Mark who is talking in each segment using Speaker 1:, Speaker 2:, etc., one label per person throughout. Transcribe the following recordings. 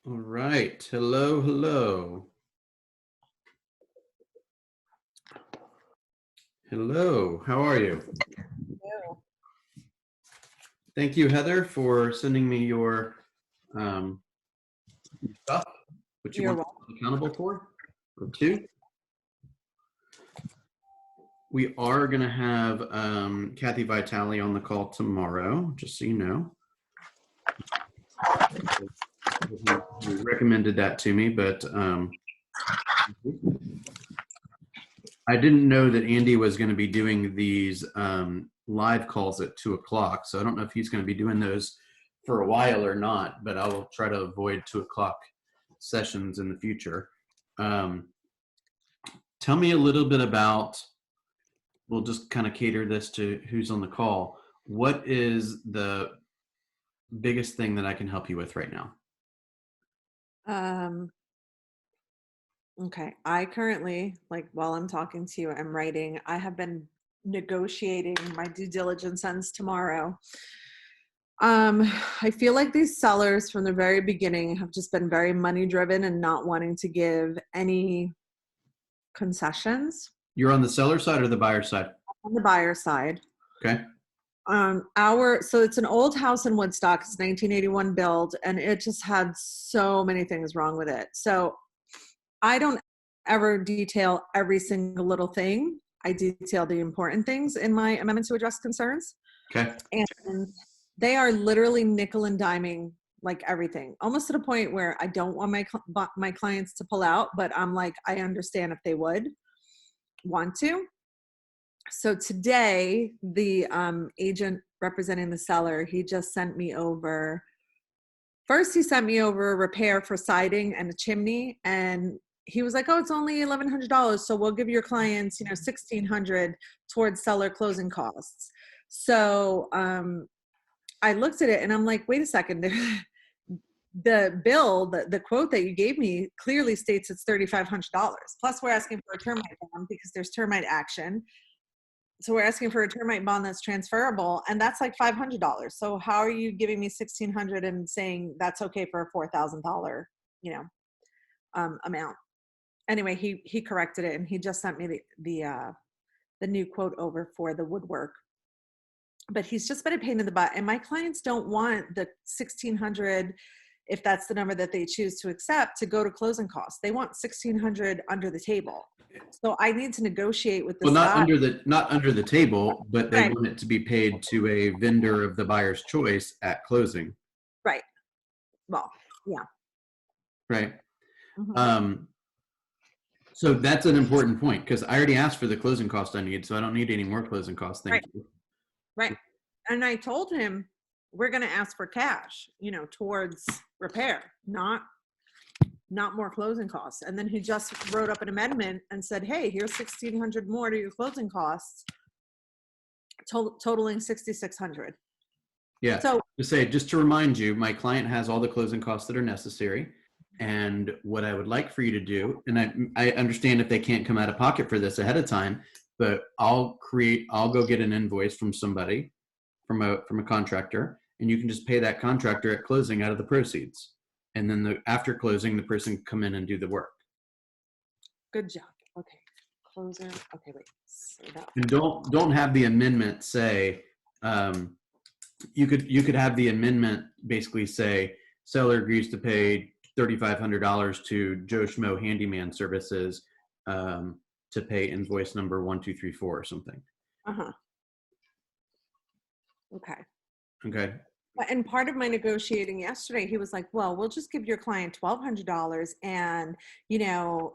Speaker 1: All right. Hello, hello. Hello. How are you?
Speaker 2: You.
Speaker 1: Thank you, Heather, for sending me your stuff, what you
Speaker 2: You're
Speaker 1: want
Speaker 2: welcome.
Speaker 1: to be accountable for, or two. We are going to have Kathy Vitale on the call tomorrow, just so you know. He recommended that to me, but I didn't know that Andy was going to be doing these live calls at 2 o'clock. So I don't know if he's going to be doing those for a while or not, but I will try to avoid 2 o'clock sessions in the future. Tell me a little bit about, we'll just kind of cater this to who's on the call. What is the biggest thing that I can help you with right now?
Speaker 2: Um, okay. I currently, like while I'm talking to you, I'm writing. I have been negotiating my due diligence ends tomorrow. I feel like these sellers from the very beginning have just been very money driven and not wanting to give any concessions
Speaker 1: You're on the seller side or the buyer side?
Speaker 2: on the buyer side.
Speaker 1: Okay.
Speaker 2: So it's an old house in Woodstock. It's 1981 build, and it just had so many things wrong with it. So I don't ever detail every single little thing. I detail the important things in my amendment to address concerns.
Speaker 1: Okay.
Speaker 2: And they are literally nickel and diming like everything, almost to the point where I don't want my clients to pull out, but I'm like, I understand if they would want to. So today, the agent representing the seller, he just sent me over. First, he sent me over a repair for siding and a chimney, and he was like, "Oh, it's only $1,100, so we'll give your clients, $1,600 towards seller closing costs." So I looked at it and I'm like, "Wait a second." The bill, the quote that you gave me clearly states it's $3,500. Plus, we're asking for a termite bond because there's termite action. So we're asking for a termite bond that's transferable, and that's like $500. So how are you giving me $1,600 and saying that's okay for a $4,000, amount? Anyway, he corrected it, and he just sent me the new quote over for the woodwork. But he's just been a pain in the butt, and my clients don't want the 1,600, if that's the number that they choose to accept, to go to closing costs. They want 1,600 under the table. So I need to negotiate with
Speaker 1: Well,
Speaker 2: this guy.
Speaker 1: not under the table, but they
Speaker 2: Right,
Speaker 1: want it to be paid to a vendor of the buyer's choice at closing,
Speaker 2: right. Well, yeah.
Speaker 1: right?
Speaker 2: Mhm.
Speaker 1: Um, so that's an important point because I already asked for the closing cost I need, so I don't need any more closing costs. Thank
Speaker 2: Right,
Speaker 1: you.
Speaker 2: right. And I told him we're going to ask for cash, towards repair, not more closing costs. And then he just wrote up an amendment and said, "Hey, here's 1,600 more to your closing costs, totaling 6,600."
Speaker 1: Yeah.
Speaker 2: So
Speaker 1: Just to remind you, my client has all the closing costs that are necessary. And what I would like for you to do, and I understand if they can't come out of pocket for this ahead of time, but I'll go get an invoice from somebody, from a contractor, and you can just pay that contractor at closing out of the proceeds. And then after closing, the person can come in and do the work.
Speaker 2: good job. Okay, closer. Okay, wait. So that
Speaker 1: And don't have the amendment say, um, you could have the amendment basically say seller agrees to pay $3,500 to Joe Schmo Handyman Services, to pay invoice number 1234 or something.
Speaker 2: Uh-huh. Okay.
Speaker 1: Okay.
Speaker 2: And part of my negotiating yesterday, he was like, "Well, we'll just give your client $1,200, and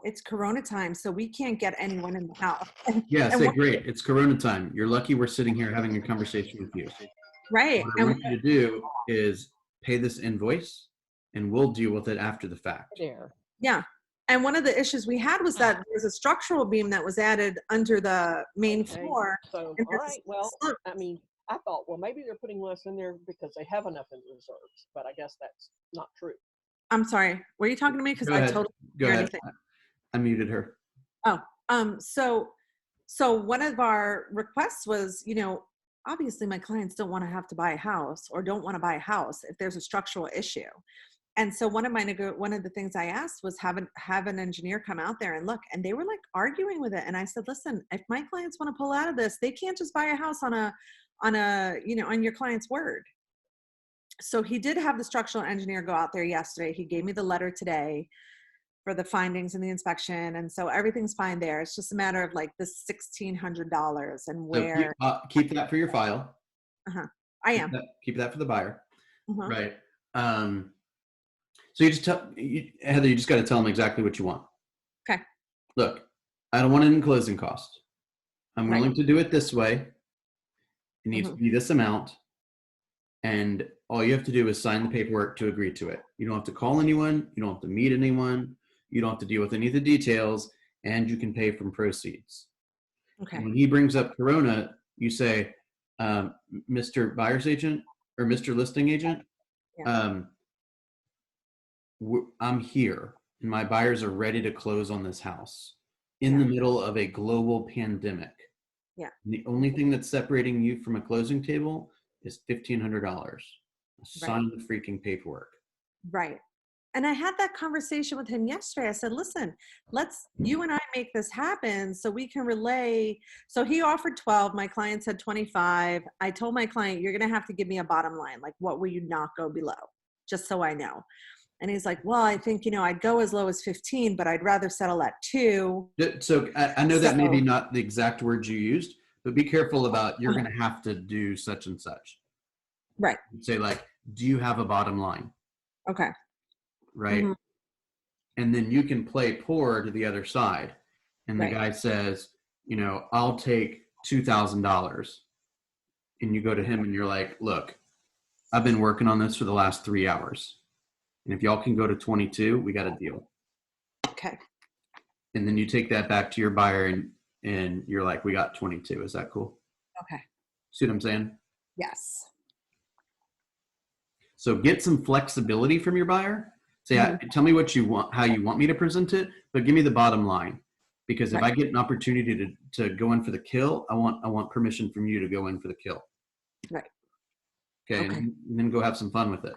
Speaker 2: it's Corona time, so we can't get anyone in the house."
Speaker 1: Yeah,
Speaker 2: And
Speaker 1: say
Speaker 2: what,
Speaker 1: great. It's Corona time. You're lucky we're sitting here having a conversation with you.
Speaker 2: right?
Speaker 1: What I
Speaker 2: And
Speaker 1: want you to do is pay this invoice and we'll deal with it after the fact.
Speaker 3: There.
Speaker 2: yeah, and one of the issues we had was that there's a structural beam that was added under the main
Speaker 3: Okay.
Speaker 2: floor.
Speaker 3: So,
Speaker 2: And
Speaker 3: all
Speaker 2: there's
Speaker 3: right. Well,
Speaker 2: a slope.
Speaker 3: I mean, I thought, well, maybe they're putting less in there because they have enough in reserves, but I guess that's not true.
Speaker 2: I'm sorry. Were you talking to me? Because
Speaker 1: Go
Speaker 2: I
Speaker 1: ahead.
Speaker 2: totally didn't
Speaker 1: Go
Speaker 2: hear
Speaker 1: ahead.
Speaker 2: anything.
Speaker 1: I muted her.
Speaker 2: Oh, so one of our requests was, obviously my clients don't want to have to buy a house or don't want to buy a house if there's a structural issue. And so one of the things I asked was have an engineer come out there and look, and they were like arguing with it. And I said, listen, if my clients want to pull out of this, they can't just buy a house on on your client's word. So he did have the structural engineer go out there yesterday. He gave me the letter today for the findings and the inspection. And so everything's fine there. It's just a matter of like the $1,600 and where.
Speaker 1: So keep that for your file.
Speaker 2: I am.
Speaker 1: Keep that for the buyer.
Speaker 2: Uh-huh.
Speaker 1: Right. So you just Heather, you just got to tell them exactly what you want.
Speaker 2: Okay.
Speaker 1: Look, I don't want it in closing costs. I'm willing to do it this way. It needs to be this amount. And all you have to do is sign the paperwork to agree to it. You don't have to call anyone. You don't have to meet anyone. You don't have to deal with any of the details, and you can pay from proceeds.
Speaker 2: Okay.
Speaker 1: When he brings up Corona, you say, Mr. Buyer's agent or Mr. Listing agent, I'm here and my buyers are ready to close on this house in the middle of a global pandemic.
Speaker 2: Yeah.
Speaker 1: And the only thing that's separating you from a closing table is $1,500. Sign the freaking paperwork.
Speaker 2: Right. And I had that conversation with him yesterday. I said, listen, you and I make this happen so we can relay. So he offered 12. My client said 25. I told my client, you're going to have to give me a bottom line. Like, what will you not go below? Just so I know. And he's like, well, I think, I'd go as low as 15, but I'd rather settle at 2.
Speaker 1: So I know that maybe not the exact words you used, but be careful about you're going to have to do such and such.
Speaker 2: Right.
Speaker 1: Say like, do you have a bottom line?
Speaker 2: Okay.
Speaker 1: Right. And then you can play poor to the other side. And the guy says, I'll take $2,000. And you go to him and you're like, look, I've been working on this for the last 3 hours. And if y'all can go to 22, we got a deal.
Speaker 2: Okay.
Speaker 1: And then you take that back to your buyer and you're like, we got 22. Is that cool?
Speaker 2: Okay.
Speaker 1: See what I'm saying?
Speaker 2: Yes.
Speaker 1: So get some flexibility from your buyer. Say, tell me what you want, how you want me to present it, but give me the bottom line. Because if I get an opportunity to go in for the kill, I want permission from you to go in for the kill.
Speaker 2: Right.
Speaker 1: Okay. And then go have some fun with it.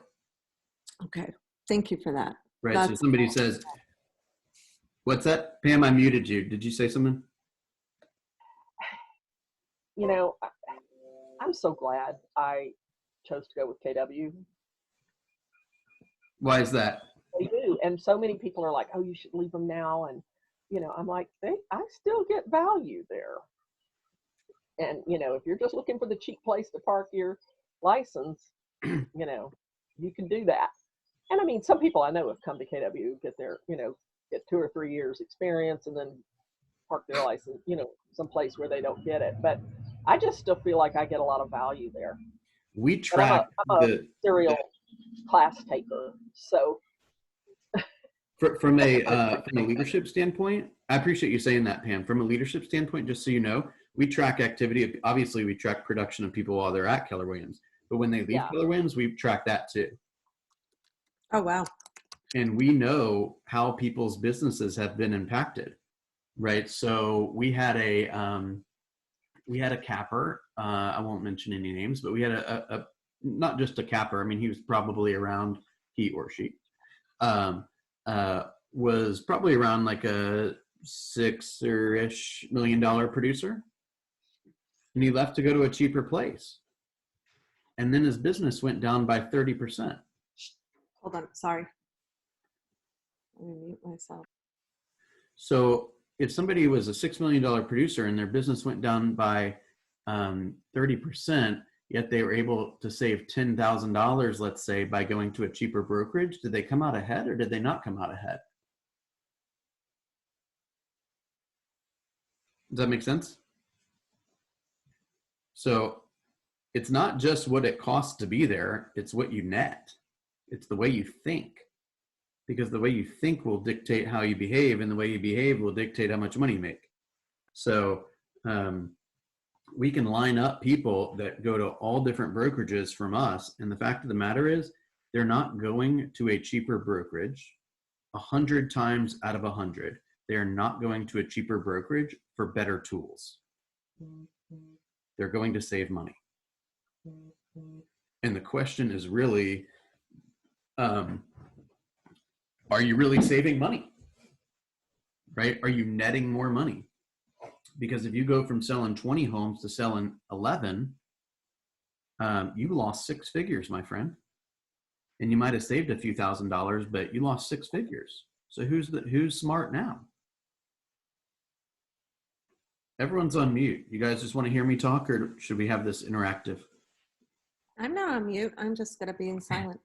Speaker 2: Okay. Thank you for that.
Speaker 1: Right. So somebody says, what's that? Pam, I muted you. Did you say something?
Speaker 3: I'm so glad I chose to go with KW.
Speaker 1: Why is that?
Speaker 3: They do. And so many people are like, oh, you should leave them now. And, I'm like, I still get value there. And, if you're just looking for the cheap place to park your license, you can do that. And I mean, some people I know have come to KW, get their, get 2 or 3 years experience and then park their license, someplace where they don't get it. But I just still feel like I get a lot of value there.
Speaker 1: We track
Speaker 3: I'm a serial class taker. So
Speaker 1: from a leadership standpoint, I appreciate you saying that, Pam. From a leadership standpoint, just so you know, we track activity. Obviously, we track production of people while they're at Keller Williams. But when they leave Keller Williams, we track that too.
Speaker 2: Oh, wow.
Speaker 1: And we know how people's businesses have been impacted, right? So we had a capper. I won't mention any names, but we had a not just a capper. I mean, he was probably around, he or she, was probably around like a $6 million producer. And he left to go to a cheaper place. And then his business went down by 30%.
Speaker 2: Hold on. Sorry. Let me mute myself.
Speaker 1: So if somebody was a $6 million producer and their business went down by 30%, yet they were able to save $10,000, let's say, by going to a cheaper brokerage, did they come out ahead or did they not come out ahead? Does that make sense? So it's not just what it costs to be there, it's what you net. It's the way you think. Because the way you think will dictate how you behave, and the way you behave will dictate how much money you make. So we can line up people that go to all different brokerages from us, and the fact of the matter is they're not going to a cheaper brokerage 100 times out of 100. They're not going to a cheaper brokerage for better tools. They're going to save money. And the question is really, are you really saving money? Right? Are you netting more money? Because if you go from selling 20 homes to selling 11, you lost 6 figures, my friend. And you might have saved a few $1,000s, but you lost 6 figures. So who's smart now? Everyone's on mute. You guys just want to hear me talk, or should we have this interactive?
Speaker 2: I'm not on mute. I'm just gonna be in silent.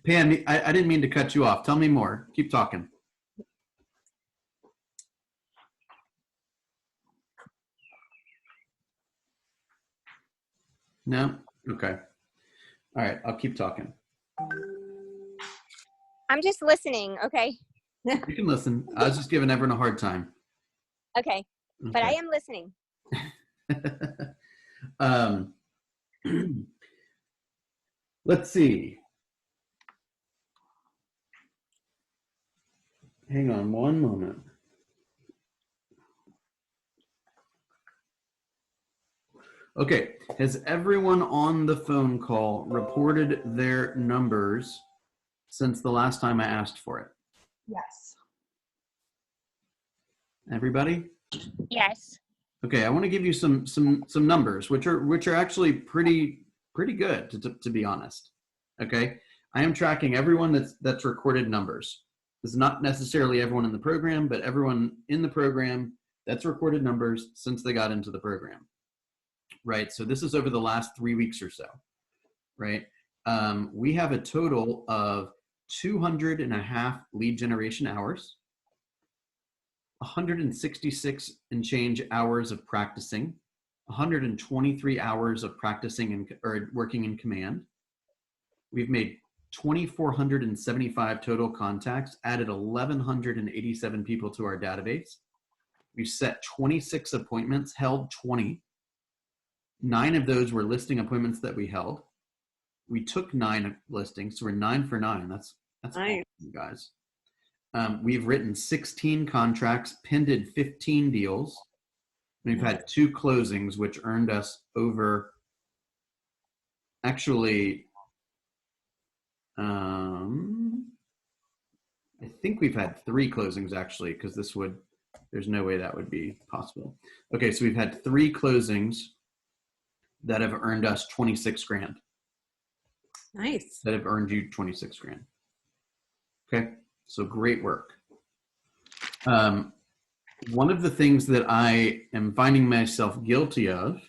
Speaker 1: Pam, I didn't mean to cut you off. Tell me more. Keep talking. No? Okay. All right. I'll keep talking.
Speaker 4: I'm just listening, okay?
Speaker 1: You can listen. I was just giving everyone a hard time.
Speaker 4: Okay, but I am listening.
Speaker 1: Let's see. Hang on one moment. Okay, has everyone on the phone call reported their numbers since the last time I asked for it?
Speaker 2: Yes.
Speaker 1: Everybody?
Speaker 4: Yes.
Speaker 1: Okay, I want to give you some numbers, which are actually pretty good to be honest. Okay, I am tracking everyone that's recorded numbers. This is not necessarily everyone in the program, but everyone in the program that's recorded numbers since they got into the program. Right, so this is over the last 3 weeks or so. Right, we have a total of 200.5 lead generation hours, 166 and change hours of practicing, 123 hours of practicing or working in command. We've made 2,475 total contacts, added 1,187 people to our database. We've set 26 appointments, held 20. 9 of those were listing appointments that we held. We took 9 listings, so we're 9 for 9. That's
Speaker 2: Nice.
Speaker 1: awesome, guys. We've written 16 contracts, pinned 15 deals. We've had 2 closings, which earned us over, actually, I think we've had 3 closings actually, because there's no way that would be possible. Okay, so we've had 3 closings that have earned us 26 grand.
Speaker 2: Nice.
Speaker 1: That have earned you 26 grand. Okay, so great work. One of the things that I am finding myself guilty of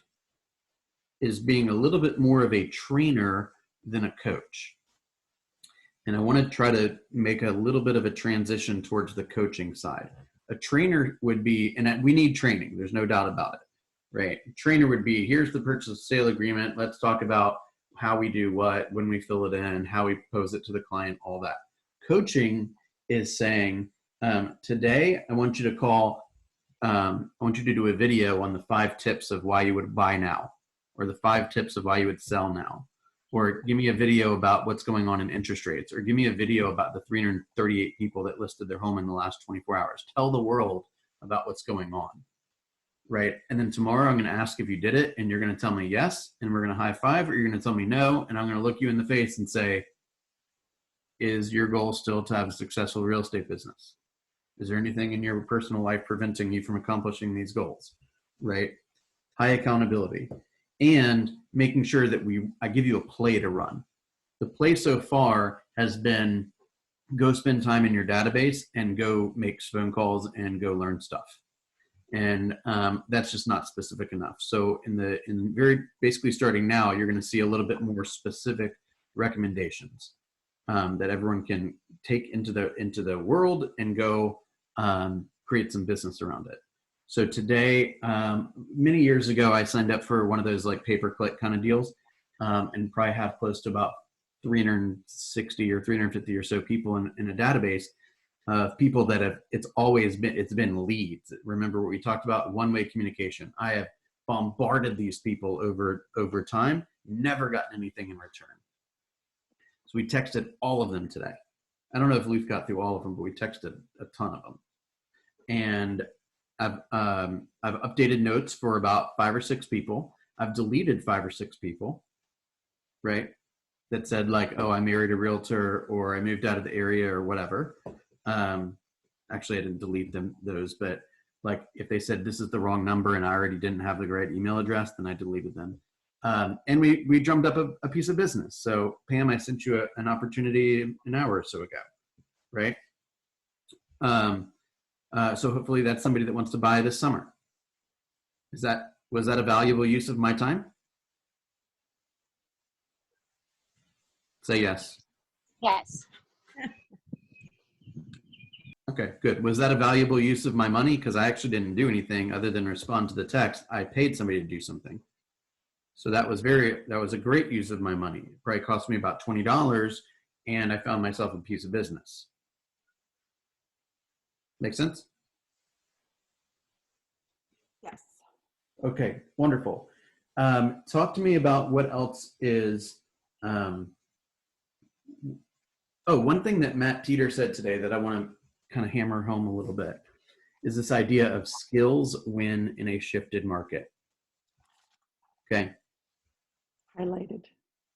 Speaker 1: is being a little bit more of a trainer than a coach. And I want to try to make a little bit of a transition towards the coaching side. A trainer would be, and we need training, there's no doubt about it, right? A trainer would be, here's the purchase sale agreement. Let's talk about how we do what, when we fill it in, how we pose it to the client, all that. Coaching is saying, today I want you to call, I want you to do a video on the 5 tips of why you would buy now, or the 5 tips of why you would sell now, or give me a video about what's going on in interest rates, or give me a video about the 338 people that listed their home in the last 24 hours. Tell the world about what's going on, right? And then tomorrow I'm going to ask if you did it, and you're going to tell me yes, and we're going to high five, or you're going to tell me no, and I'm going to look you in the face and say, is your goal still to have a successful real estate business? Is there anything in your personal life preventing you from accomplishing these goals, right? High accountability. And making sure that I give you a play to run. The play so far has been go spend time in your database and go make phone calls and go learn stuff. And that's just not specific enough. So in very basically starting now, you're going to see a little bit more specific recommendations that everyone can take into the world and go create some business around it. So today, many years ago, I signed up for one of those like pay-per-click kind of deals, and probably have close to about 360 or 350 or so people in a database of people that it's been leads. Remember what we talked about, one-way communication. I have bombarded these people over time, never gotten anything in return. So we texted all of them today. I don't know if Luke got through all of them, but we texted a ton of them. And I've updated notes for about 5 or 6 people. I've deleted 5 or 6 people, right? that said like, oh, I married a realtor or I moved out of the area or whatever. Actually, I didn't delete those, but like if they said this is the wrong number and I already didn't have the right email address, then I deleted them. And we drummed up a piece of business. So Pam, I sent you an opportunity an hour or so ago, right? So hopefully that's somebody that wants to buy this summer. Was that a valuable use of my time? Say yes.
Speaker 4: Yes.
Speaker 1: Okay, good. Was that a valuable use of my money? Because I actually didn't do anything other than respond to the text. I paid somebody to do something. So that was a great use of my money. It probably cost me about $20 and I found myself a piece of business. Make sense?
Speaker 2: Yes.
Speaker 1: Okay, wonderful. Talk to me about what else is, one thing that Matt Teeter said today that I want to kind of hammer home a little bit is this idea of skills win in a shifted market. Okay.
Speaker 2: Highlighted.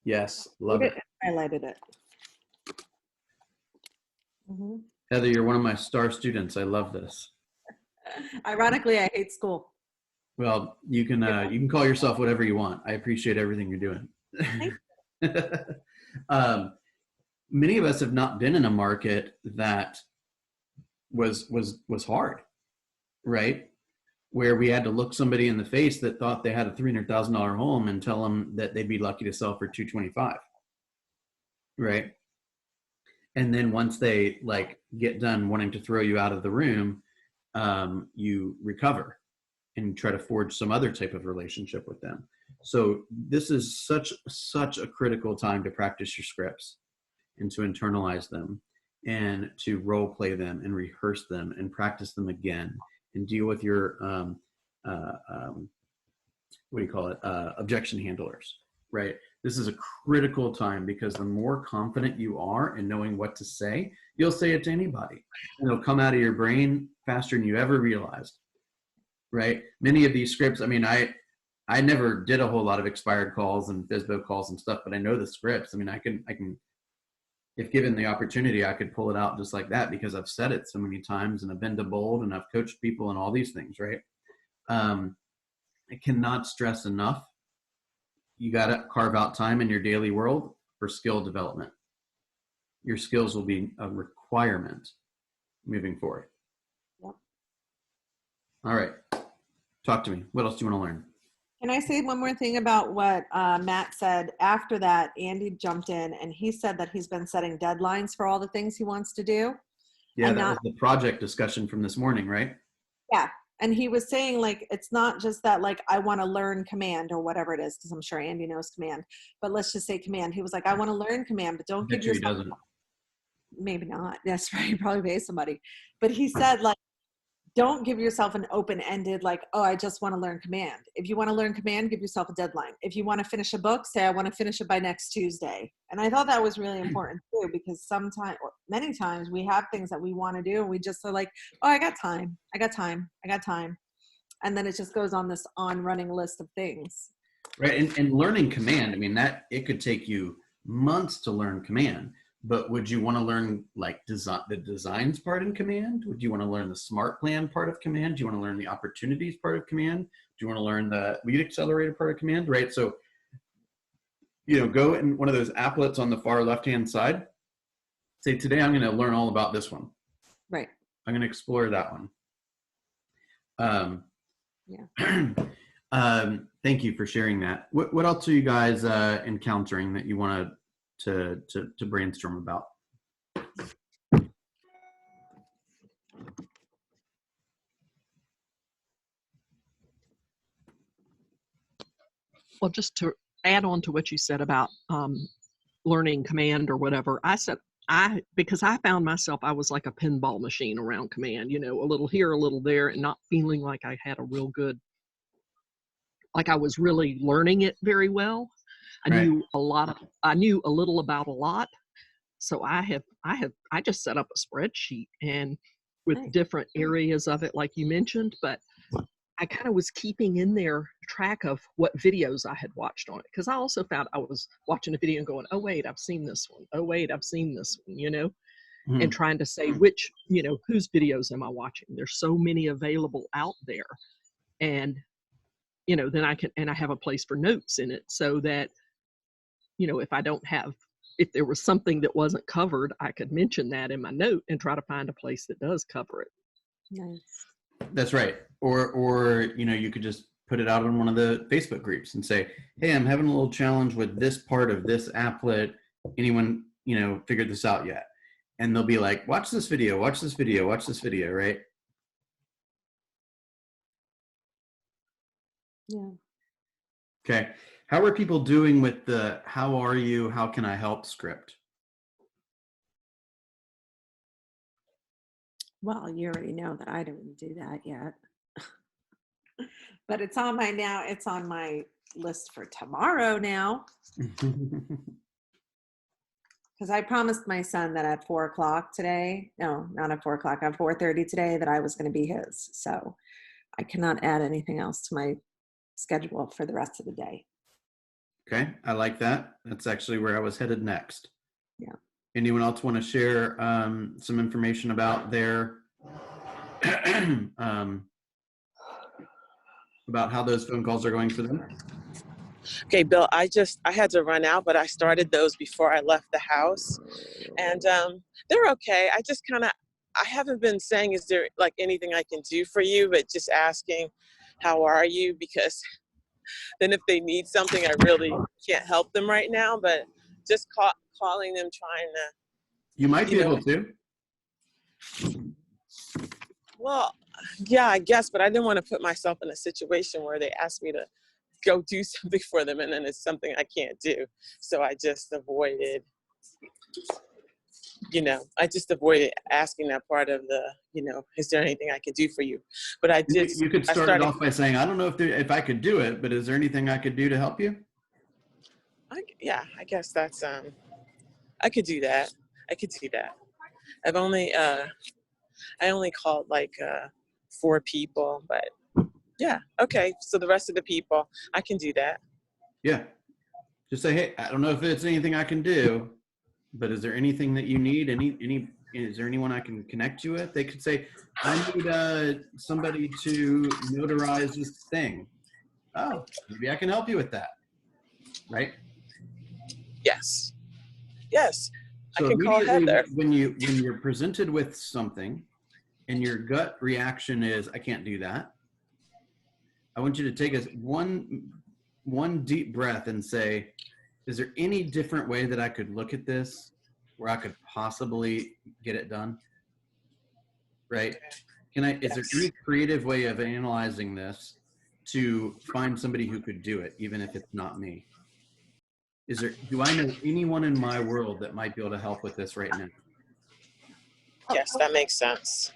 Speaker 1: Yes, love it.
Speaker 2: Highlighted it. Mm-hmm.
Speaker 1: Heather, you're one of my star students. I love this.
Speaker 2: Ironically, I hate school.
Speaker 1: Well, you can call yourself whatever you want. I appreciate everything you're doing. Many of us have not been in a market that was hard, right? Where we had to look somebody in the face that thought they had a $300,000 home and tell them that they'd be lucky to sell for $225,000, right? And then once they like get done wanting to throw you out of the room, you recover and try to forge some other type of relationship with them. So this is such a critical time to practice your scripts and to internalize them and to role play them and rehearse them and practice them again and deal with your objection handlers, right? This is a critical time because the more confident you are in knowing what to say, you'll say it to anybody. And it'll come out of your brain faster than you ever realized, right? Many of these scripts, I mean, I never did a whole lot of expired calls and FSBO calls and stuff, but I know the scripts. I mean, I can, if given the opportunity, I could pull it out just like that because I've said it so many times and I've been to bold and I've coached people and all these things, right? I cannot stress enough. You got to carve out time in your daily world for skill development. Your skills will be a requirement moving forward.
Speaker 2: Yep.
Speaker 1: All right. Talk to me. What else do you want to learn?
Speaker 2: Can I say one more thing about what Matt said? After that, Andy jumped in and he said that he's been setting deadlines for all the things he wants to do.
Speaker 1: Yeah,
Speaker 2: and
Speaker 1: that was the project discussion from this morning, right?
Speaker 2: Yeah. And he was saying, like, it's not just that, like, I want to learn command or whatever it is, because I'm sure Andy knows command, but let's just say command. He was like, I want to learn command, but don't give yourself.
Speaker 1: He doesn't.
Speaker 2: Maybe not. That's right. You probably pay somebody. But he said, like, don't give yourself an open-ended, like, oh, I just want to learn command. If you want to learn command, give yourself a deadline. If you want to finish a book, say, I want to finish it by next Tuesday. And I thought that was really important too, because sometimes, or many times, we have things that we want to do and we just are like, oh, I got time. And then it just goes on this running list of things.
Speaker 1: Right. And learning command, I mean, that it could take you months to learn command. But would you want to learn like the designs part in command? Would you want to learn the smart plan part of command? Do you want to learn the opportunities part of command? Do you want to learn the lead accelerator part of command? Right. So, go in one of those applets on the far left-hand side. Say, today I'm going to learn all about this one.
Speaker 2: Right.
Speaker 1: I'm going to explore that one. Thank you for sharing that. What else are you guys encountering that you want to brainstorm about?
Speaker 5: Well, just to add on to what you said about learning command or whatever, because I found myself, I was like a pinball machine around command, a little here, a little there, and not feeling like I had a real good, like I was really learning it very well. I knew a little about a lot. So I just set up a spreadsheet and with different areas of it, like you mentioned, but I kind of was keeping in there track of what videos I had watched on it. Because I also found I was watching a video and going, oh, wait, I've seen this one. Oh, wait, I've seen this one, you know, and
Speaker 1: Mhm.
Speaker 5: trying to say which, you know, whose videos am I watching? There's so many available out there. And, you know, then I have a place for notes in it so that, you know, if there was something that wasn't covered, I could mention that in my note and try to find a place that does cover it.
Speaker 2: Nice.
Speaker 1: That's right. Or you know, you could just put it out on one of the Facebook groups and say, "Hey, I'm having a little challenge with this part of this applet. Anyone, you know, figured this out yet?" And they'll be like, "Watch this video. Watch this video. Watch this video." Right?
Speaker 2: Yeah.
Speaker 1: Okay. How are people doing with the "How are you? How can I help?" script?
Speaker 2: Well, you already know that I don't do that yet. But it's on my list for tomorrow now. Because I promised my son that at 4 o'clock today, no, not at 4 o'clock, at 4:30 today, that I was going to be his. So I cannot add anything else to my schedule for the rest of the day.
Speaker 1: Okay, I like that. That's actually where I was headed next.
Speaker 2: Yeah.
Speaker 1: Anyone else want to share some information about their about how those phone calls are going for them?
Speaker 6: Okay, Bill, I had to run out, but I started those before I left the house, and they're okay. I haven't been saying, is there like anything I can do for you, but just asking, how are you? Because then if they need something, I really can't help them right now, but just calling them, trying to,
Speaker 1: You might be
Speaker 6: you know,
Speaker 1: able to.
Speaker 6: well, yeah, I guess, but I didn't want to put myself in a situation where they ask me to go do something for them and then it's something I can't do. So I just avoided, asking that part of the, is there anything I can do for you? But I did.
Speaker 1: You could start it off by saying, I don't know if I could do it, but is there anything I could do to help you?
Speaker 6: I guess that's, I could do that. I only called like 4 people, but yeah, okay. So the rest of the people, I can do that.
Speaker 1: Yeah. Just say, hey, I don't know if it's anything I can do, but is there anything that you need? Is there anyone I can connect you with? They could say, I need somebody to notarize this thing. Oh, maybe I can help you with that. Right?
Speaker 6: Yes.
Speaker 1: So
Speaker 6: I can call Heather.
Speaker 1: when you're presented with something and your gut reaction is, I can't do that, I want you to take one deep breath and say, is there any different way that I could look at this where I could possibly get it done? Right? Is there any creative way of analyzing this to find somebody who could do it, even if it's not me? Do I know anyone in my world that might be able to help with this right now?
Speaker 6: Yes, that makes sense.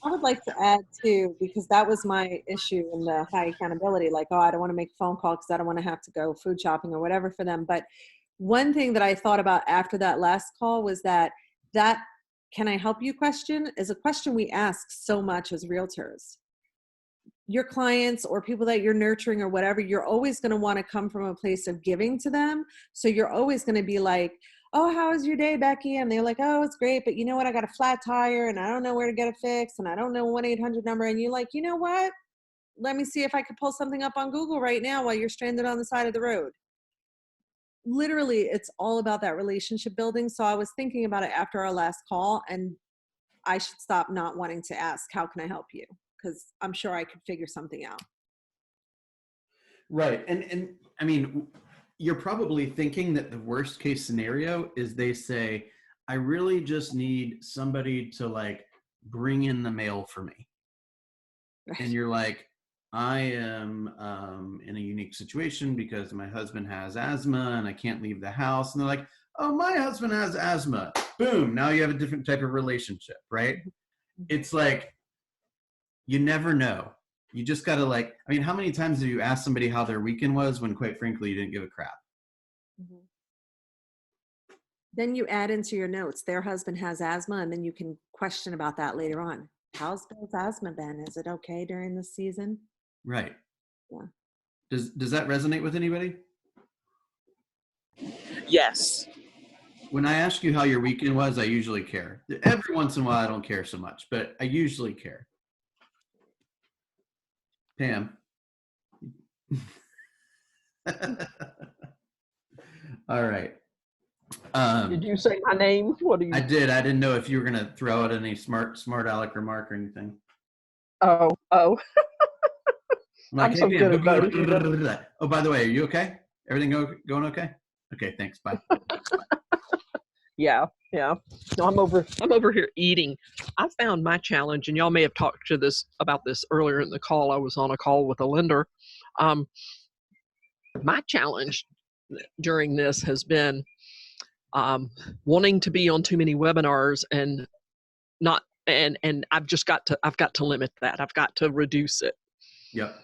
Speaker 2: I would like to add too, because that was my issue in the high accountability. Like, oh, I don't want to make a phone call because I don't want to have to go food shopping or whatever for them. But one thing that I thought about after that last call was that can I help you question is a question we ask so much as realtors. Your clients or people that you're nurturing or whatever, you're always going to want to come from a place of giving to them. So you're always going to be like, oh, how was your day, Becky? And they're like, oh, it's great. But you know what? I got a flat tire and I don't know where to get it fixed. And I don't know 1-800 number. And you're like, you know what? Let me see if I could pull something up on Google right now while you're stranded on the side of the road. Literally, it's all about that relationship building. So I was thinking about it after our last call, and I should stop not wanting to ask, how can I help you? Because I'm sure I could figure something out.
Speaker 1: Right. And I mean, you're probably thinking that the worst case scenario is they say, I really just need somebody to like bring in the mail for me. Right. And you're like, I am in a unique situation because my husband has asthma and I can't leave the house. And they're like, oh, my husband has asthma. Boom. Now you have a different type of relationship, right? It's like, you never know. You just got to how many times have you asked somebody how their weekend was when quite frankly, you didn't give a crap?
Speaker 2: Mm-hmm. Then you add into your notes, their husband has asthma, and then you can question about that later on. How's Bill's asthma been? Is it okay during the season?
Speaker 1: Right.
Speaker 2: Yeah.
Speaker 1: Does that resonate with anybody?
Speaker 6: Yes.
Speaker 1: When I ask you how your weekend was, I usually care. Every once in a while, I don't care so much, but I usually care. Pam. All right.
Speaker 3: Did you say my name? What do you?
Speaker 1: I did. I didn't know if you were gonna throw out any smart aleck remark or anything.
Speaker 3: Oh.
Speaker 1: Like,
Speaker 3: I'm
Speaker 1: hey,
Speaker 3: so
Speaker 1: Pam,
Speaker 3: good at those.
Speaker 1: oh, by the way, are you okay? Everything going okay? Okay, thanks. Bye.
Speaker 3: Yeah. No, I'm
Speaker 5: over here eating. I found my challenge, and y'all may have talked about this earlier in the call. I was on a call with a lender. My challenge during this has been wanting to be on too many webinars and not, and I've got to limit that. I've got to reduce it.
Speaker 1: Yep.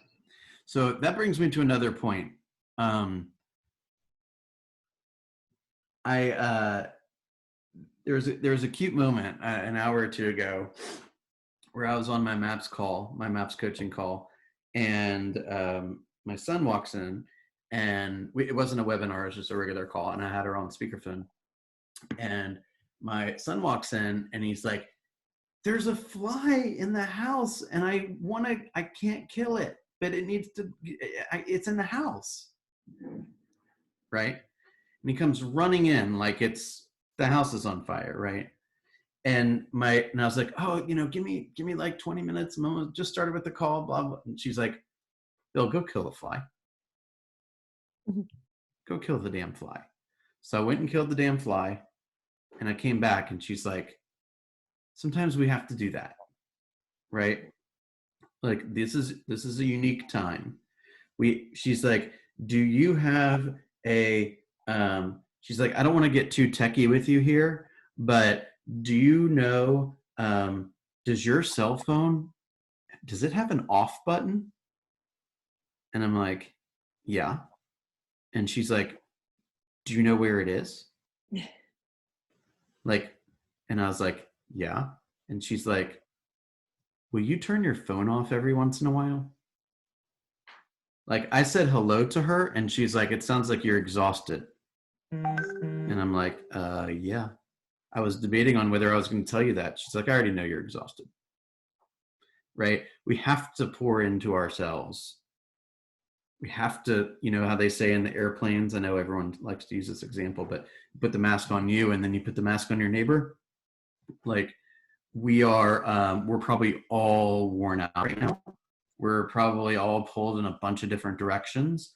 Speaker 1: So that brings me to another point. There was a cute moment an hour or two ago where I was on my MAPS coaching call, and my son walks in, and it wasn't a webinar, it was just a regular call, and I had her on speakerphone. And my son walks in, and he's like, "There's a fly in the house, and I can't kill it, but it's in the house." Right? And he comes running in like the house is on fire, right? And I was like, "Oh, give me like 20 minutes. Mama just started with the call, blah, blah." And she's like, "Bill, go kill the fly. Go kill the damn fly." So I went and killed the damn fly, and I came back, and she's like, "Sometimes we have to do that, right? Like this is a unique time." She's like, "Do you have a?" She's like, "I don't want to get too techie with you here, but do you know? Does your cell phone? Does it have an off button?" And I'm like, "Yeah." And she's like, "Do you know where it is?" Like, and I was like, "Yeah." And she's like, "Will you turn your phone off every once in a while?" Like, I said hello to her, and she's like, "It sounds like you're exhausted." And I'm like, yeah. I was debating on whether I was going to tell you that. She's like, "I already know you're exhausted." Right? We have to pour into ourselves. We have to, how they say in the airplanes, I know everyone likes to use this example, but you put the mask on you and then you put the mask on your neighbor. Like, we're probably all worn out right now. We're probably all pulled in a bunch of different directions.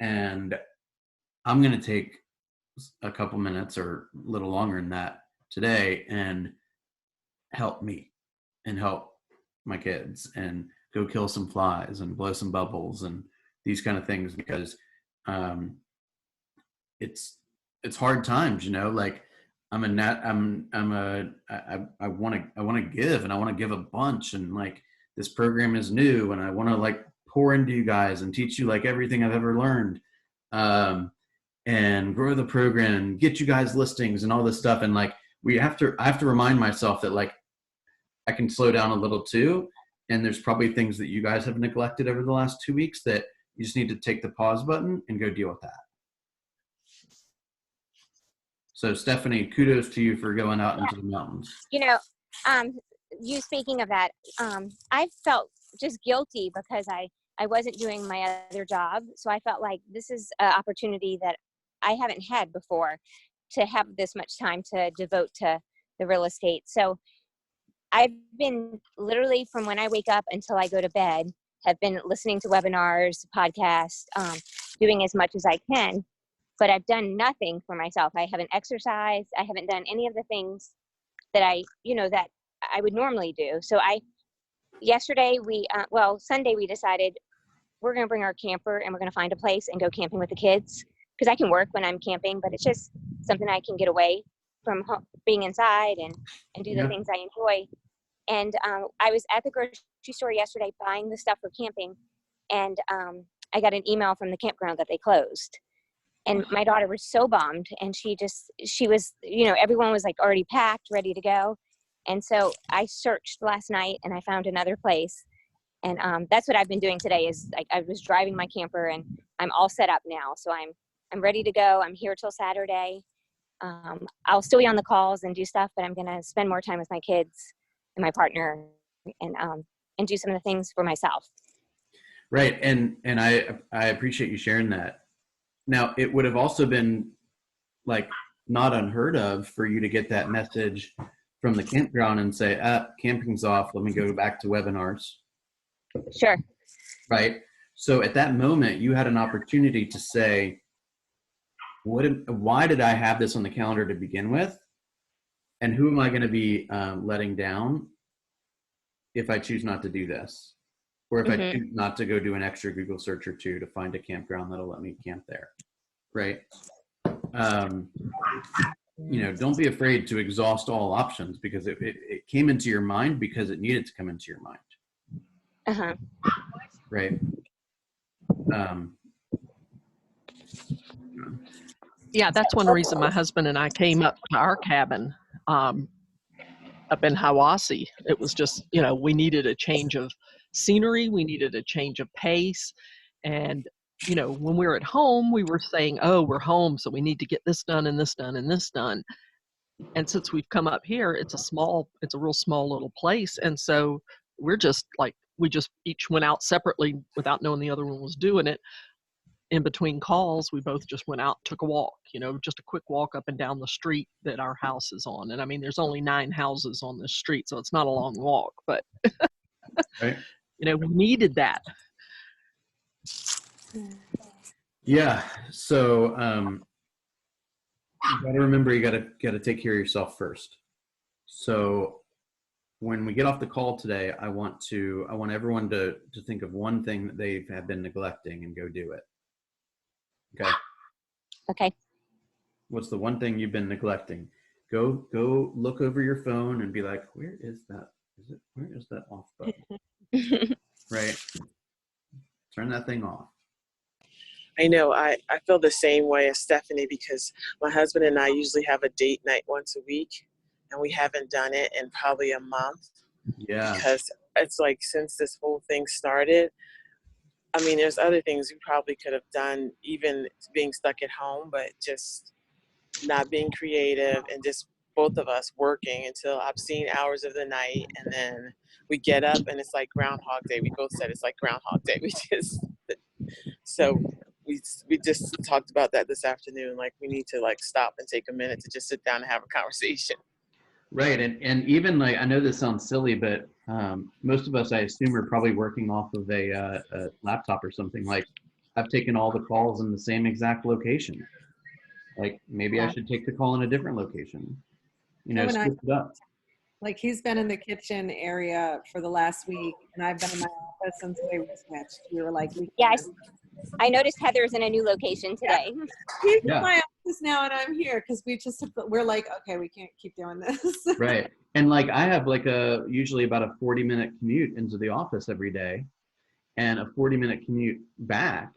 Speaker 1: And I'm going to take a couple minutes or a little longer than that today and help me and help my kids and go kill some flies and blow some bubbles and these kind of things, because it's hard times, like I want to give, and I want to give a bunch, and like this program is new, and I want to like pour into you guys and teach you like everything I've ever learned, and grow the program and get you guys listings and all this stuff. And like I have to remind myself that like I can slow down a little too, and there's probably things that you guys have neglected over the last 2 weeks that you just need to take the pause button and go deal with that. So Stephanie, kudos to you for going out into the mountains.
Speaker 4: You speaking of that, I felt just guilty because I wasn't doing my other job. So I felt like this is an opportunity that I haven't had before, to have this much time to devote to the real estate. So I've been literally from when I wake up until I go to bed, have been listening to webinars, podcasts, doing as much as I can, but I've done nothing for myself. I haven't exercised. I haven't done any of the things that that I would normally do. So Sunday we decided we're going to bring our camper and we're going to find a place and go camping with the kids, because I can work when I'm camping, but it's just something I can get away from being inside and do the things I enjoy. And I was at the grocery store yesterday buying the stuff for camping, and I got an email from the campground that they closed. And my daughter was so bummed, and she was, everyone was like already packed, ready to go. And so I searched last night and I found another place. And that's what I've been doing today is like I was driving my camper and I'm all set up now. So I'm ready to go. I'm here till Saturday. I'll still be on the calls and do stuff, but I'm going to spend more time with my kids and my partner and do some of the things for myself.
Speaker 1: Right. And I appreciate you sharing that. Now, it would have also been like not unheard of for you to get that message from the campground and say, camping's off. Let me go back to webinars.
Speaker 4: Sure.
Speaker 1: Right. So at that moment, you had an opportunity to say, why did I have this on the calendar to begin with? And who am I going to be letting down if I choose not to do this? Or if I choose not to go do an extra Google search or two to find a campground that'll let me camp there, right? Don't be afraid to exhaust all options because it came into your mind because it needed to come into your mind.
Speaker 4: Uh-huh.
Speaker 1: Right.
Speaker 5: Yeah, that's one reason my husband and I came up to our cabin up in Hiwassee. It was just, we needed a change of scenery. We needed a change of pace. And, when we were at home, we were saying, oh, we're home, so we need to get this done and this done and this done. And since we've come up here, it's a real small little place. And so we're just like, we just each went out separately without knowing the other one was doing it. In between calls, we both just went out, took a walk, just a quick walk up and down the street that our house is on. And I mean, there's only 9 houses on this street, so it's not a long walk, but
Speaker 1: right.
Speaker 5: We needed that.
Speaker 1: Yeah. So you got to remember, you got to take care of yourself first. So when we get off the call today, I want everyone to think of one thing that they have been neglecting and go do it. Okay.
Speaker 4: Okay.
Speaker 1: What's the one thing you've been neglecting? Go look over your phone and be like, where is that? Where is that off button? Right. Turn that thing off.
Speaker 6: I know I feel the same way as Stephanie because my husband and I usually have a date night once a week and we haven't done it in probably a month.
Speaker 1: Yeah.
Speaker 6: Because it's like since this whole thing started, I mean, there's other things we probably could have done, even being stuck at home, but just not being creative and just both of us working until obscene hours of the night. And then we get up and it's like Groundhog Day. We both said it's like Groundhog Day. We just talked about that this afternoon. Like we need to like stop and take a minute to just sit down and have a conversation.
Speaker 1: Right. And even like, I know this sounds silly, but most of us, I assume, are probably working off of a laptop or something. Like I've taken all the calls in the same exact location. Like maybe I should take the call in a different location, switch it up.
Speaker 2: Like he's been in the kitchen area for the last week and I've been in my office since we switched. We were like,
Speaker 4: I noticed Heather's in a new location today.
Speaker 2: He's in my office now and I'm here because we're like, okay, we can't keep doing this.
Speaker 1: Right. And like I have like usually about a 40-minute commute into the office every day and a 40-minute commute back.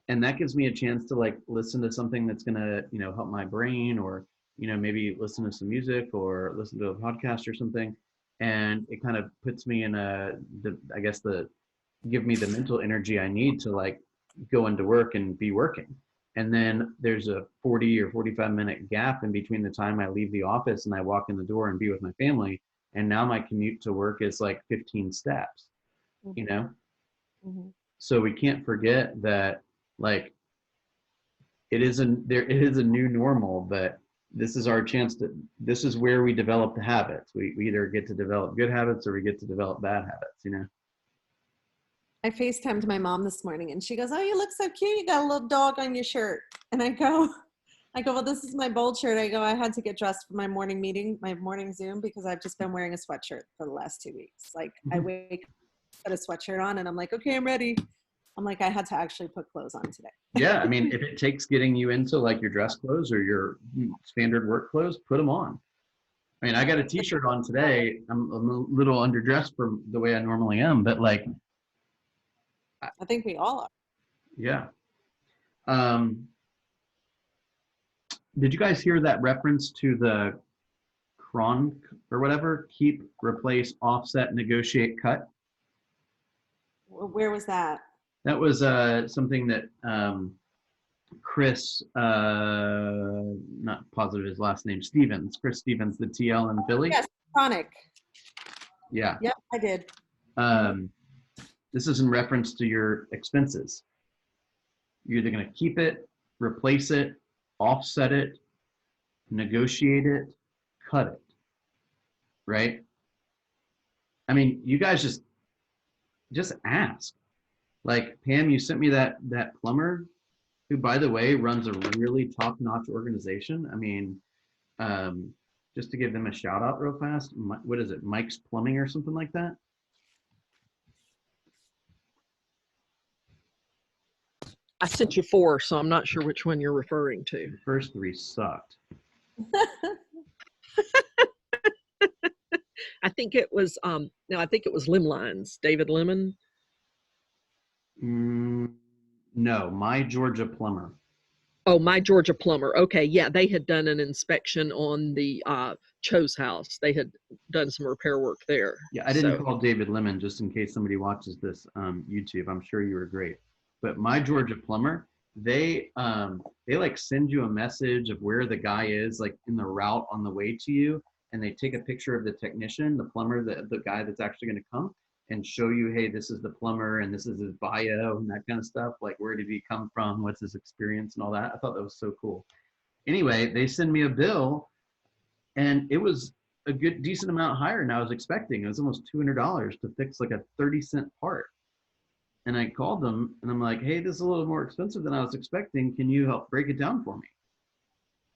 Speaker 1: And that gives me a chance to like listen to something that's going to, help my brain or, maybe listen to some music or listen to a podcast or something. And it kind of puts me in give me the mental energy I need to like go into work and be working. And then there's a 40 or 45-minute gap in between the time I leave the office and I walk in the door and be with my family. And now my commute to work is like 15 steps,
Speaker 2: Mm-hmm.
Speaker 1: So we can't forget that like it is a new normal, but this is our chance this is where we develop the habits. We either get to develop good habits or we get to develop bad habits,
Speaker 2: I FaceTimed my mom this morning and she goes, oh, you look so cute. You got a little dog on your shirt. And I go, well, this is my bold shirt. I go, I had to get dressed for my morning meeting, my morning Zoom, because I've just been wearing a sweatshirt for the last 2 weeks. Like I wake up, put a sweatshirt on and I'm like, okay, I'm ready. I'm like, I had to actually put clothes on today.
Speaker 1: Yeah. I mean, if it takes getting you into like your dress clothes or your standard work clothes, put them on. I mean, I got a t-shirt on today. I'm a little underdressed from the way I normally am, but like,
Speaker 2: I think we all are.
Speaker 1: Yeah. Did you guys hear that reference to the cron or whatever? Keep, replace, offset, negotiate, cut?
Speaker 2: Where was that?
Speaker 1: That was something that Chris, not positive his last name, Stevens, Chris Stevens, the TL in Philly.
Speaker 2: Yes, Chronic.
Speaker 1: Yeah.
Speaker 2: Yep, I did.
Speaker 1: This is in reference to your expenses. You're either going to keep it, replace it, offset it, negotiate it, cut it, right? I mean, you guys just ask. Like, Pam, you sent me that plumber who, by the way, runs a really top-notch organization. I mean, just to give them a shout out real fast, what is it, Mike's Plumbing or something like that?
Speaker 5: I sent you 4, so I'm not sure which one you're referring to.
Speaker 1: The first 3 sucked.
Speaker 5: I think it was no, I think it was Lemlines, David Lemon.
Speaker 1: No, My Georgia Plumber.
Speaker 5: Oh, My Georgia Plumber. Okay, yeah, they had done an inspection on the Cho's house. They had done some repair work there.
Speaker 1: Yeah, I didn't call David Lemon just in case somebody watches this YouTube. I'm sure you were great. But My Georgia Plumber, they like send you a message of where the guy is, like in the route on the way to you, and they take a picture of the technician, the plumber, the guy that's actually going to come, and show you, hey, this is the plumber and this is his bio and that kind of stuff. Like, where did he come from? What's his experience and all that? I thought that was so cool. Anyway, they send me a bill and it was a good, decent amount higher than I was expecting. It was almost $200 to fix like a 30-cent part. And I called them and I'm like, hey, this is a little more expensive than I was expecting. Can you help break it down for me?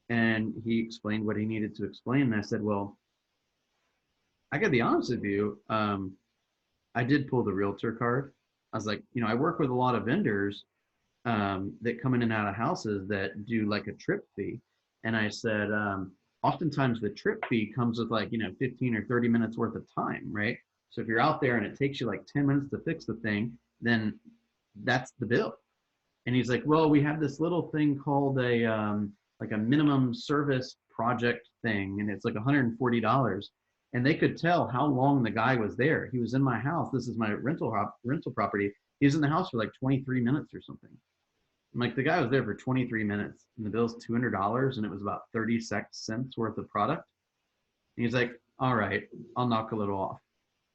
Speaker 1: And he explained what he needed to explain. And I said, well, I gotta be honest with you. I did pull the realtor card. I was like, I work with a lot of vendors that come in and out of houses that do like a trip fee. And I said, oftentimes the trip fee comes with like, 15 or 30 minutes worth of time, right? So if you're out there and it takes you like 10 minutes to fix the thing, then that's the bill. And he's like, well, we have this little thing called like a minimum service project thing. And it's like $140. And they could tell how long the guy was there. He was in my house. This is my rental property. He was in the house for like 23 minutes or something. I'm like, the guy was there for 23 minutes and the bill's $200 and it was about 30 cents worth of product. And he's like, all right, I'll knock a little off.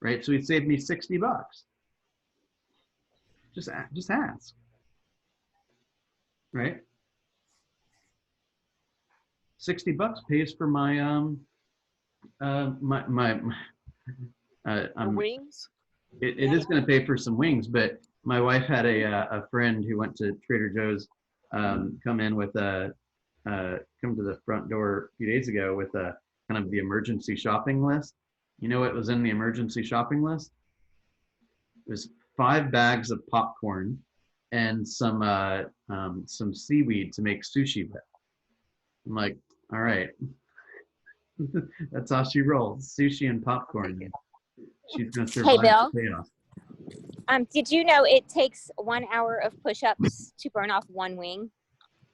Speaker 1: Right. So he saved me $60. Just ask. Right. $60 pays for my
Speaker 5: wings.
Speaker 1: It is going to pay for some wings, but my wife had a friend who went to Trader Joe's come to the front door a few days ago with a kind of the emergency shopping list. You know what was in the emergency shopping list? It was 5 bags of popcorn and some seaweed to make sushi with. I'm like, all right. That's how she rolls. Sushi and popcorn. She's gonna survive.
Speaker 4: Hey, Bill.
Speaker 1: the chaos.
Speaker 4: Did you know it takes 1 hour of push-ups to burn off 1 wing?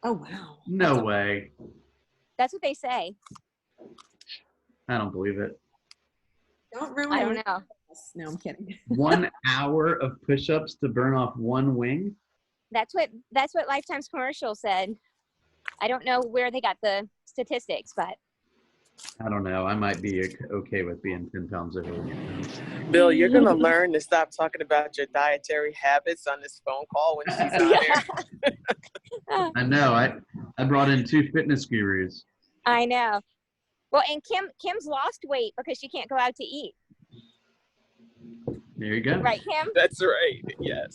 Speaker 2: Oh, wow.
Speaker 1: No way.
Speaker 4: That's what they say.
Speaker 1: I don't believe it.
Speaker 2: Don't ruin
Speaker 4: I don't
Speaker 2: it.
Speaker 4: know.
Speaker 2: No, I'm kidding.
Speaker 1: 1 hour of push-ups to burn off 1 wing?
Speaker 4: That's what Lifetime's commercial said. I don't know where they got the statistics, but
Speaker 1: I don't know. I might be okay with being 10 pounds overweight.
Speaker 6: Bill, you're going to learn to stop talking about your dietary habits on this phone call when she's on there.
Speaker 1: I know. I brought in 2 fitness gurus.
Speaker 4: I know. Well, and Kim's lost weight because she can't go out to eat.
Speaker 1: There you go.
Speaker 4: Right, Kim?
Speaker 6: That's right. Yes.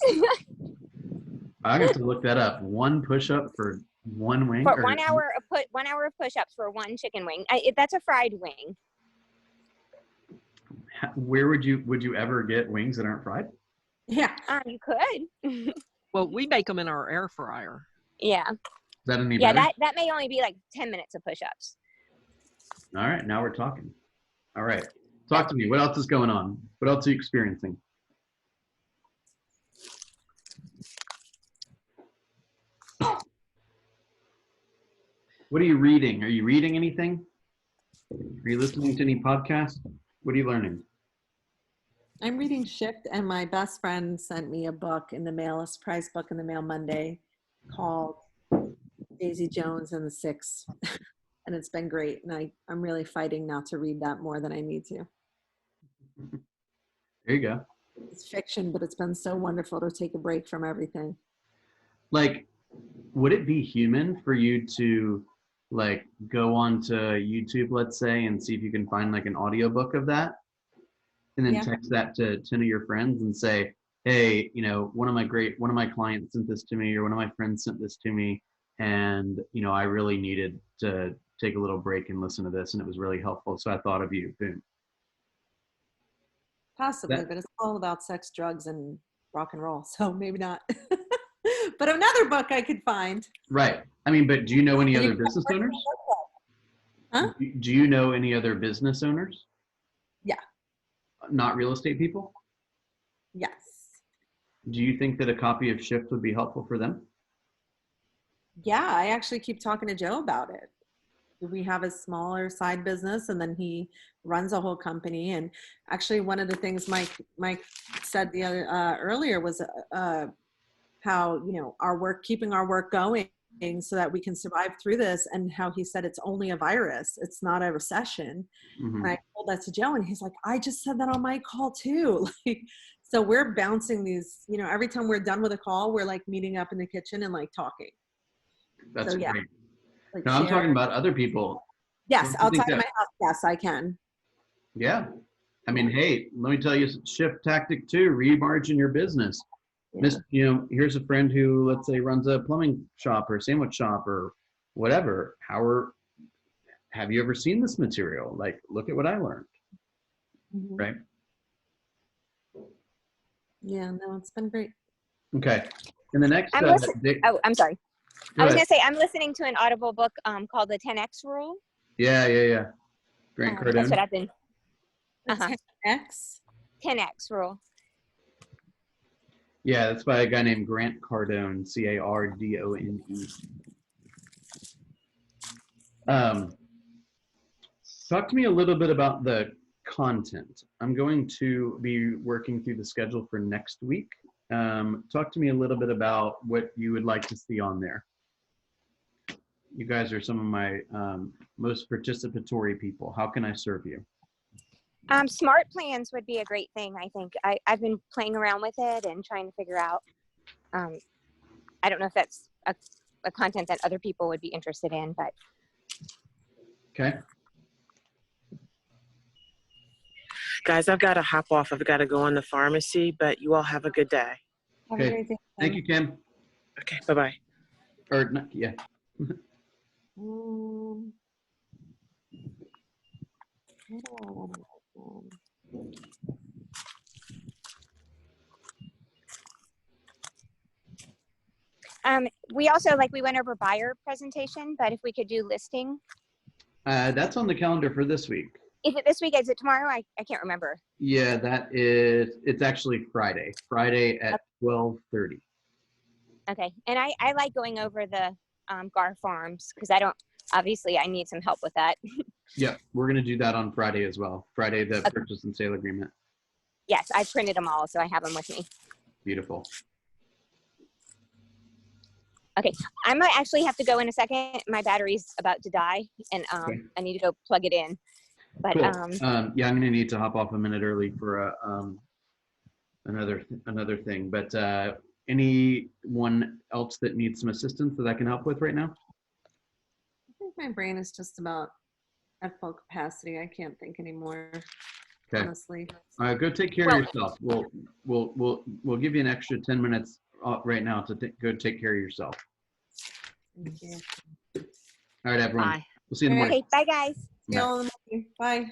Speaker 1: I got to look that up. 1 push-up for 1 wing?
Speaker 4: For 1 hour of 1 hour of push-ups for 1 chicken wing. That's a fried wing.
Speaker 1: Where would you ever get wings that aren't fried?
Speaker 2: Yeah.
Speaker 4: You could.
Speaker 5: Well, we make them in our air fryer.
Speaker 4: Yeah.
Speaker 1: Is that any
Speaker 4: Yeah,
Speaker 1: better?
Speaker 4: that may only be like 10 minutes of push-ups.
Speaker 1: All right, now we're talking. All right, talk to me. What else is going on? What else are you experiencing? What are you reading? Are you reading anything? Are you listening to any podcasts? What are you learning?
Speaker 2: I'm reading Shift, and my best friend sent me a book in the mail, a surprise book in the mail Monday called Daisy Jones and the Six. And it's been great. And I'm really fighting not to read that more than I need to.
Speaker 1: There you go.
Speaker 2: It's fiction, but it's been so wonderful to take a break from everything.
Speaker 1: Like, would it be human for you to like go on to YouTube, let's say, and see if you can find like an audiobook of that? And then
Speaker 2: Yeah.
Speaker 1: text that to 10 of your friends and say, hey, you know, one of my clients sent this to me, or one of my friends sent this to me. And, you know, I really needed to take a little break and listen to this, and it was really helpful. So I thought of you. Boom.
Speaker 2: Possibly,
Speaker 1: That-
Speaker 2: but it's all about sex, drugs, and rock and roll. So maybe not. But another book I could find.
Speaker 1: Right. I mean, but do you know any
Speaker 2: And you
Speaker 1: other
Speaker 2: can
Speaker 1: business
Speaker 2: work in
Speaker 1: owners?
Speaker 2: the book club. Huh?
Speaker 1: Do you know any other business owners?
Speaker 2: Yeah.
Speaker 1: Not real estate people?
Speaker 2: Yes.
Speaker 1: Do you think that a copy of Shift would be helpful for them?
Speaker 2: Yeah, I actually keep talking to Joe about it. We have a smaller side business, and then he runs a whole company. And actually, one of the things Mike said the other earlier was how, you know, keeping our work going so that we can survive through this, and how he said it's only a virus, it's not a recession.
Speaker 1: Mhm.
Speaker 2: And I told that to Joe, and he's like, I just said that on my call too. Like, so we're bouncing these, you know, every time we're done with a call, we're like meeting up in the kitchen and like talking.
Speaker 1: That's
Speaker 2: So, yeah.
Speaker 1: great.
Speaker 2: Like
Speaker 1: No, I'm
Speaker 2: share-
Speaker 1: talking about other people.
Speaker 2: Yes,
Speaker 1: Don't you think
Speaker 2: outside of my
Speaker 1: that-
Speaker 2: house, yes, I can.
Speaker 1: Yeah. I mean, hey, let me tell you Shift tactic 2, remargin your business.
Speaker 2: Yeah.
Speaker 1: You know, here's a friend who, let's say, runs a plumbing shop or sandwich shop or whatever. Have you ever seen this material? Like, look at what I learned,
Speaker 2: Mhm.
Speaker 1: right?
Speaker 2: Yeah, no, it's been great.
Speaker 1: Okay. And the next,
Speaker 4: I'm listening-
Speaker 1: Dick,
Speaker 4: Oh, I'm sorry.
Speaker 1: go
Speaker 4: I was
Speaker 1: ahead.
Speaker 4: gonna say I'm listening to an Audible book called The 10X Rule.
Speaker 1: Yeah. Grant
Speaker 4: That's what
Speaker 1: Cardone.
Speaker 4: I've been. Uh-huh.
Speaker 2: X.
Speaker 4: 10X Rule.
Speaker 1: Yeah, that's by a guy named Grant Cardone, Cardone. Talk to me a little bit about the content. I'm going to be working through the schedule for next week. Talk to me a little bit about what you would like to see on there. You guys are some of my most participatory people. How can I serve you?
Speaker 4: Smart plans would be a great thing. I think I've been playing around with it and trying to figure out. I don't know if that's a content that other people would be interested in, but
Speaker 1: Okay.
Speaker 6: Guys, I've got to hop off. I've got to go in the pharmacy, but you all have a good day.
Speaker 2: Have a
Speaker 1: Okay.
Speaker 2: great day.
Speaker 1: Thank you, Kim.
Speaker 6: Okay, bye-bye.
Speaker 1: Or not, yeah.
Speaker 2: Um, what do I wanna write down?
Speaker 4: we also we went over buyer presentation, but if we could do listing.
Speaker 1: That's on the calendar for this week.
Speaker 4: Is it this week? Is it tomorrow? I can't remember.
Speaker 1: Yeah, it's actually Friday. Friday at 12:30.
Speaker 4: Okay. And I like going over the GAR farms because obviously I need some help with that.
Speaker 1: Yeah, we're going to do that on Friday as well. Friday, the purchase and sale agreement.
Speaker 4: Yes, I printed them all, so I have them with me.
Speaker 1: Beautiful.
Speaker 4: Okay. I might actually have to go in a second. My battery's about to die and
Speaker 1: Okay.
Speaker 4: I need to go plug it in. But
Speaker 1: Cool. Yeah, I'm going to need to hop off a minute early for another thing. But anyone else that needs some assistance that I can help with right now?
Speaker 2: I think my brain is just about at full capacity. I can't think anymore.
Speaker 1: Okay.
Speaker 2: Honestly.
Speaker 1: Go take care of yourself. We'll give you an extra 10 minutes right now to go take care of yourself.
Speaker 2: Thank you.
Speaker 1: All right, everyone.
Speaker 5: Bye.
Speaker 1: We'll see you in the morning.
Speaker 4: okay, bye guys.
Speaker 2: See you all in the morning. Bye.